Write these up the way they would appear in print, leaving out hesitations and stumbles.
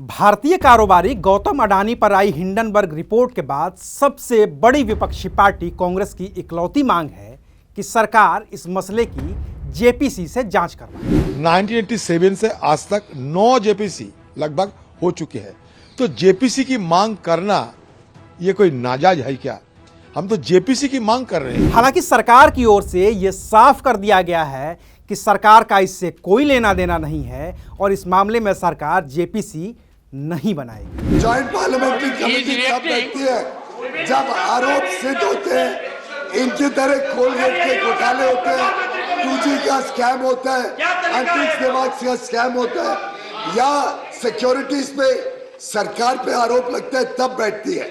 भारतीय कारोबारी गौतम अडानी पर आई हिंडनबर्ग रिपोर्ट के बाद सबसे बड़ी विपक्षी पार्टी कांग्रेस की इकलौती मांग है कि सरकार इस मसले की जेपीसी से जांच करवाए। 1987 से आज तक 9 जेपीसी लगभग हो चुके हैं, तो जेपीसी की मांग करना ये कोई नाजायज है क्या? हम तो जेपीसी की मांग कर रहे हैं। हालांकि सरकार की ओर से यह साफ कर दिया गया है कि सरकार का इससे कोई लेना देना नहीं है और इस मामले में सरकार जेपीसी नहीं बनाएगी। जॉइंट पार्लियामेंट्री कमेटी तब बैठती है जब आरोप सिद्ध होते हैं, इनकी तरह कोलगेट के घोटाले होते हैं, 2G का स्कैम होता है, अंतरिक्ष दिमाग का स्कैम होता है, या सिक्योरिटीज पे सरकार पे आरोप लगता है, तब बैठती है।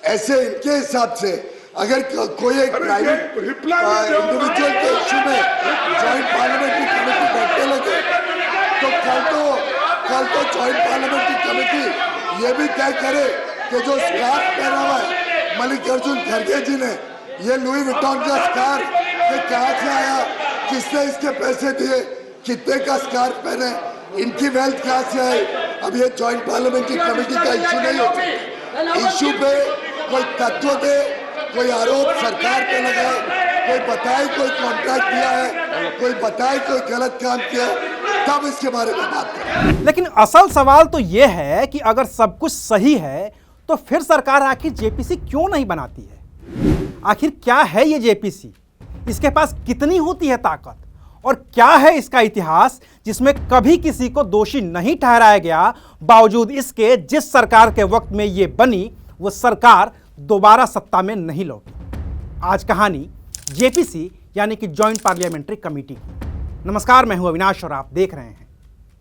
ऐसे इनके हिसाब से अगर कोई एक प्राइवेट इंडिविजुअल के इश्यू में जॉइंट पार्लियामेंट्री कमेटी बैठने लगे तो कल तो जॉइंट पार्लियामेंट्री कमेटी ये भी तय करे कि जो स्कार्फ पहना हुआ है मल्लिकार्जुन खड़गे जी ने, ये लुई विटॉन का स्कार्फ ये कहाँ से आया, किसने इसके पैसे दिए, कितने का स्कार्फ पहने, इनकी वेल्थ कहाँ से आई? अब ये जॉइंट पार्लियामेंट्री कमेटी का इश्यू नहीं हो सकता। इश्यू पे कोई तत्व दे, कोई आरोप सरकार पे लगाए, कोई बताए कोई कॉन्ट्रैक्ट दिया है, कोई बताए कोई गलत काम किया, तब इसके बारे में बात करें। लेकिन असल सवाल तो यह है कि अगर सब कुछ सही है तो फिर सरकार आखिर जेपीसी क्यों नहीं बनाती है? आखिर क्या है ये जेपीसी? इसके पास कितनी होती है ताकत? और क्या है इसका इतिहास जिसमें कभी किसी को दोषी नहीं ठहराया गया, बावजूद इसके जिस सरकार के वक्त में ये बनी वो सरकार दोबारा सत्ता में नहीं लौटी। आज कहानी जेपीसी यानी कि जॉइंट पार्लियामेंट्री कमेटी की। नमस्कार, मैं हूं अविनाश और आप देख रहे हैं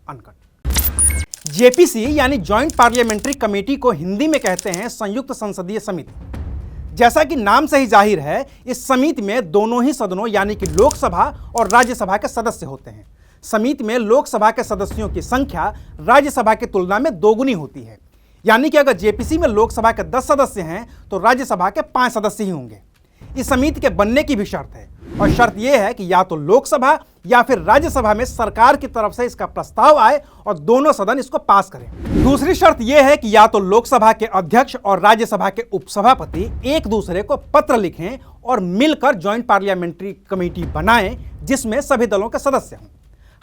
अनकट। जेपीसी यानी जॉइंट पार्लियामेंट्री कमेटी को हिंदी में कहते हैं संयुक्त संसदीय समिति। जैसा कि नाम से ही जाहिर है, इस समिति में दोनों ही सदनों यानी कि लोकसभा और राज्यसभा के सदस्य होते हैं। समिति में लोकसभा के सदस्यों की संख्या राज्यसभा की तुलना में दोगुनी होती है, यानी कि अगर जेपीसी में लोकसभा के 10 सदस्य हैं तो राज्यसभा के 5 सदस्य ही होंगे। इस समिति के बनने की भी शर्त है, और शर्त यह है कि या तो लोकसभा या फिर राज्यसभा में सरकार की तरफ से इसका प्रस्ताव आए और दोनों सदन इसको पास करें। दूसरी शर्त यह है कि या तो लोकसभा के अध्यक्ष और राज्यसभा के उपसभापति एक दूसरे को पत्र लिखें और मिलकर जॉइंट पार्लियामेंट्री कमेटी बनाएं जिसमें सभी दलों के सदस्य हों।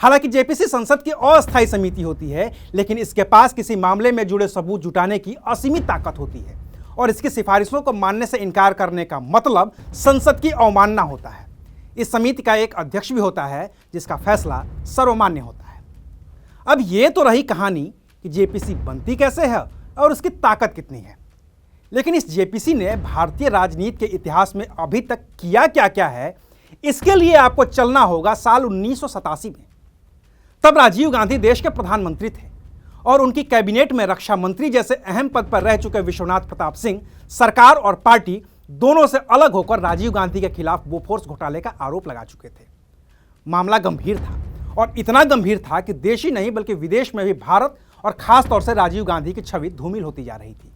हालांकि जेपीसी संसद की अस्थायी समिति होती है, लेकिन इसके पास किसी मामले में जुड़े सबूत जुटाने की असीमित ताकत होती है और इसकी सिफारिशों को मानने से इनकार करने का मतलब संसद की अवमानना होता है। इस समिति का एक अध्यक्ष भी होता है जिसका फैसला सर्वमान्य होता है। अब ये तो रही कहानी कि जेपीसी बनती कैसे है और उसकी ताकत कितनी है, लेकिन इस जेपीसी ने भारतीय राजनीति के इतिहास में अभी तक किया क्या क्या है, इसके लिए आपको चलना होगा साल 1987 में। तब राजीव गांधी देश के प्रधानमंत्री थे और उनकी कैबिनेट में रक्षा मंत्री जैसे अहम पद पर रह चुके विश्वनाथ प्रताप सिंह सरकार और पार्टी दोनों से अलग होकर राजीव गांधी के खिलाफ बोफोर्स घोटाले का आरोप लगा चुके थे। मामला गंभीर था और इतना गंभीर था कि देश ही नहीं बल्कि विदेश में भी भारत और खास तौर से राजीव गांधी की छवि धूमिल होती जा रही थी।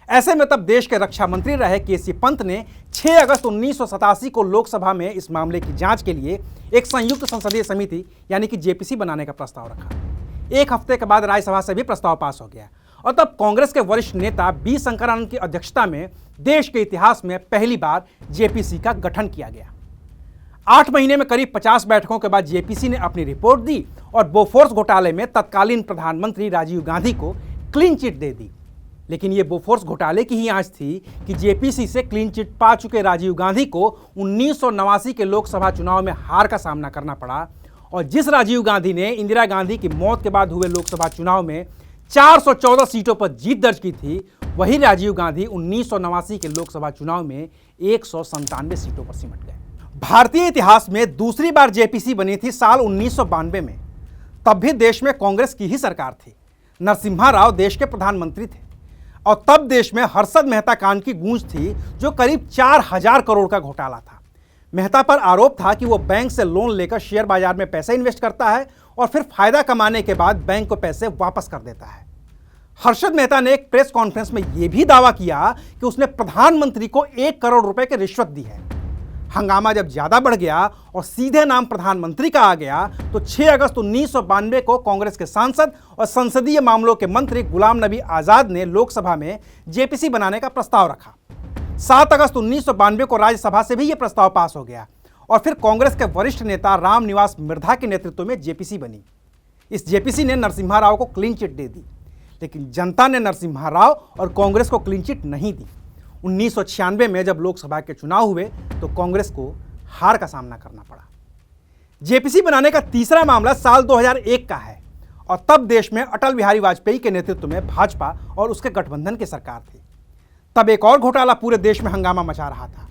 ऐसे में तब देश के रक्षा मंत्री रहे केसी पंत ने 6 अगस्त 1987 को लोकसभा में इस मामले की जांच के लिए एक संयुक्त संसदीय समिति यानी कि जेपीसी बनाने का प्रस्ताव रखा। एक हफ्ते के बाद राज्यसभा से भी प्रस्ताव पास हो गया और तब कांग्रेस के वरिष्ठ नेता बी शंकरानंद की अध्यक्षता में देश के इतिहास में पहली बार जेपीसी का गठन किया गया। 8 महीने में करीब 50 बैठकों के बाद जेपीसी ने अपनी रिपोर्ट दी और बोफोर्स घोटाले में तत्कालीन प्रधानमंत्री राजीव गांधी को क्लीन चिट दे दी। लेकिन ये बोफोर्स घोटाले की ही आंच थी कि जेपीसी से क्लीन चिट पा चुके राजीव गांधी को 1989 के लोकसभा चुनाव में हार का सामना करना पड़ा, और जिस राजीव गांधी ने इंदिरा गांधी की मौत के बाद हुए लोकसभा चुनाव में 414 सीटों पर जीत दर्ज की थी, वही राजीव गांधी 1989 के लोकसभा चुनाव में 197 सीटों पर सिमट गए। भारतीय इतिहास में दूसरी बार जेपीसी बनी थी साल 1992 में। तब भी देश में कांग्रेस की ही सरकार थी। नरसिम्हा राव देश के प्रधानमंत्री थे और तब देश में हर्षद मेहता कांड की गूंज थी, जो करीब 4000 करोड़ का घोटाला था। मेहता पर आरोप था कि वो बैंक से लोन लेकर शेयर बाजार में पैसे इन्वेस्ट करता है और फिर फायदा कमाने के बाद बैंक को पैसे वापस कर देता है। हर्षद मेहता ने एक प्रेस कॉन्फ्रेंस में यह भी दावा किया कि उसने प्रधानमंत्री को 1 करोड़ रुपए की रिश्वत दी है। हंगामा जब ज्यादा बढ़ गया और सीधे नाम प्रधानमंत्री का आ गया तो 6 अगस्त 1992 को कांग्रेस के सांसद और संसदीय मामलों के मंत्री गुलाम नबी आजाद ने लोकसभा में जेपीसी बनाने का प्रस्ताव रखा। 7 अगस्त 1992 को राज्यसभा से भी यह प्रस्ताव पास हो गया और फिर कांग्रेस के वरिष्ठ नेता रामनिवास मिर्धा के नेतृत्व में जेपीसी बनी। इस जेपीसी ने नरसिम्हा राव को क्लीन चिट दे दी, लेकिन जनता ने नरसिम्हा राव और कांग्रेस को क्लीन चिट नहीं दी। 1996 में जब लोकसभा के चुनाव हुए तो कांग्रेस को हार का सामना करना पड़ा। जेपीसी बनाने का तीसरा मामला साल 2001 का है और तब देश में अटल बिहारी वाजपेयी के नेतृत्व में भाजपा और उसके गठबंधन की सरकार थी। तब एक और घोटाला पूरे देश में हंगामा मचा रहा था।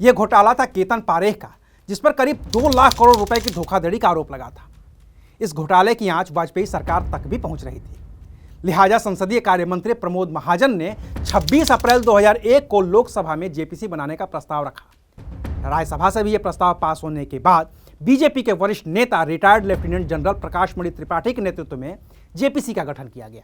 यह घोटाला था केतन पारेख का, जिस पर करीब 2 लाख करोड़ रुपए की धोखाधड़ी का आरोप लगा था। इस घोटाले की आंच वाजपेयी सरकार तक भी पहुंच रही थी। लिहाजा संसदीय कार्य मंत्री प्रमोद महाजन ने 26 अप्रैल 2001 को लोकसभा में जेपीसी बनाने का प्रस्ताव रखा। राज्यसभा से भी यह प्रस्ताव पास होने के बाद बीजेपी के वरिष्ठ नेता रिटायर्ड लेफ्टिनेंट जनरल प्रकाश मणि त्रिपाठी के नेतृत्व में जेपीसी का गठन किया गया।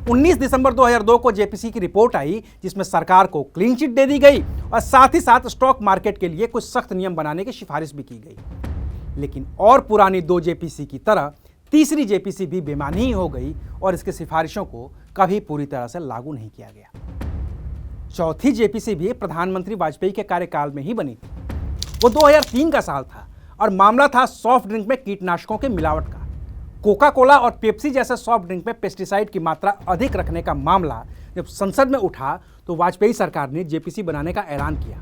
19 दिसंबर 2002 को जेपीसी की रिपोर्ट आई, जिसमें सरकार को क्लीन चिट दे दी गई और साथ ही साथ स्टॉक मार्केट के लिए कुछ सख्त नियम बनाने की सिफारिश भी की गई। लेकिन और पुरानी 2 जेपीसी की तरह तीसरी जेपीसी भी बेमानी ही हो गई और इसकी सिफारिशों को कभी पूरी तरह से लागू नहीं किया गया। चौथी जेपीसी भी प्रधानमंत्री वाजपेयी के कार्यकाल में ही बनी थी। वो 2003 का साल था और मामला था सॉफ्ट ड्रिंक में कीटनाशकों के मिलावट का। कोका कोला और पेप्सी जैसे सॉफ्ट ड्रिंक में पेस्टिसाइड की मात्रा अधिक रखने का मामला जब संसद में उठा तो वाजपेयी सरकार ने जेपीसी बनाने का ऐलान किया।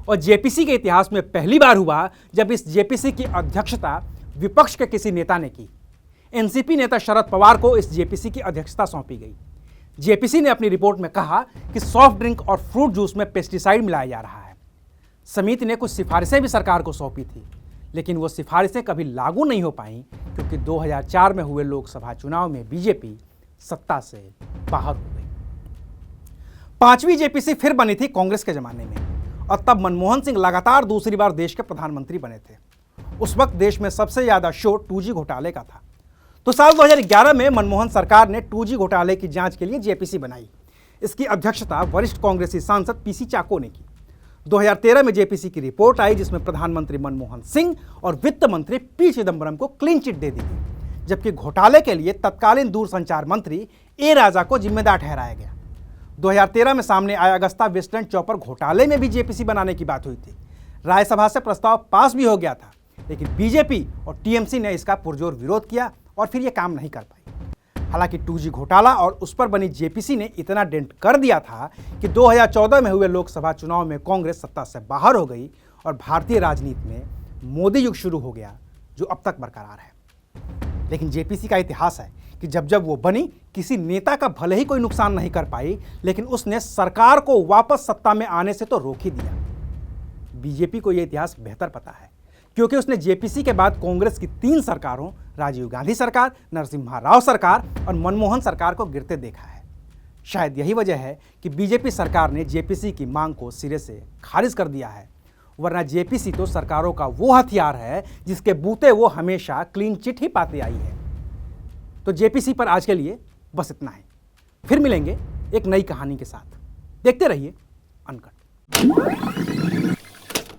और जेपीसी के इतिहास में पहली बार हुआ जब इस जेपीसी की अध्यक्षता विपक्ष के किसी नेता ने की। एनसीपी नेता शरद पवार को इस जेपीसी की अध्यक्षता सौंपी गई। जेपीसी ने अपनी रिपोर्ट में कहा कि सॉफ्ट ड्रिंक और फ्रूट जूस में पेस्टिसाइड मिलाया जा रहा है। समिति ने कुछ सिफारिशें भी सरकार को सौंपी थी, लेकिन वो सिफारिशें कभी लागू नहीं हो पाईं क्योंकि 2004 में हुए लोकसभा चुनाव में बीजेपी सत्ता से बाहर हो गई। 5वीं जेपीसी फिर बनी थी कांग्रेस के जमाने में और तब मनमोहन सिंह लगातार दूसरी बार देश के प्रधानमंत्री बने थे। उस वक्त देश में सबसे ज्यादा शोर 2G घोटाले का था। तो साल 2011 में मनमोहन सरकार ने 2G घोटाले की जांच के लिए जेपीसी बनाई। इसकी अध्यक्षता वरिष्ठ कांग्रेसी सांसद पीसी चाको ने की। 2013 में जेपीसी की रिपोर्ट आई, जिसमें प्रधानमंत्री मनमोहन सिंह और वित्त मंत्री पी चिदंबरम को क्लीन चिट दे दी गई, जबकि घोटाले के लिए तत्कालीन दूरसंचार मंत्री ए राजा को जिम्मेदार ठहराया गया। 2013 में सामने आया अगस्ता वेस्टलैंड चौपर घोटाले में भी जेपीसी बनाने की बात हुई थी। राज्यसभा से प्रस्ताव पास भी हो गया था, लेकिन बीजेपी और टीएमसी ने इसका पुरजोर विरोध किया और फिर यह काम नहीं कर पाई। हालांकि 2G घोटाला और उस पर बनी जेपीसी ने इतना डेंट कर दिया था कि 2014 में हुए लोकसभा चुनाव में कांग्रेस सत्ता से बाहर हो गई और भारतीय राजनीति में मोदी युग शुरू हो गया, जो अब तक बरकरार है। लेकिन जेपीसी का इतिहास है कि जब जब वो बनी, किसी नेता का भले ही कोई नुकसान नहीं कर पाई, लेकिन उसने सरकार को वापस सत्ता में आने से तो रोक ही दिया। बीजेपी को यह इतिहास बेहतर पता है क्योंकि उसने जेपीसी के बाद कांग्रेस की 3 सरकारों, राजीव गांधी सरकार, नरसिम्हा राव सरकार और मनमोहन सरकार को गिरते देखा है। शायद यही वजह है कि बीजेपी सरकार ने जेपीसी की मांग को सिरे से खारिज कर दिया है, वरना जेपीसी तो सरकारों का वो हथियार है जिसके बूते वो हमेशा क्लीन चिट ही पाती आई है। तो जेपीसी पर आज के लिए बस इतना है। फिर मिलेंगे एक नई कहानी के साथ। देखते रहिए अनकट।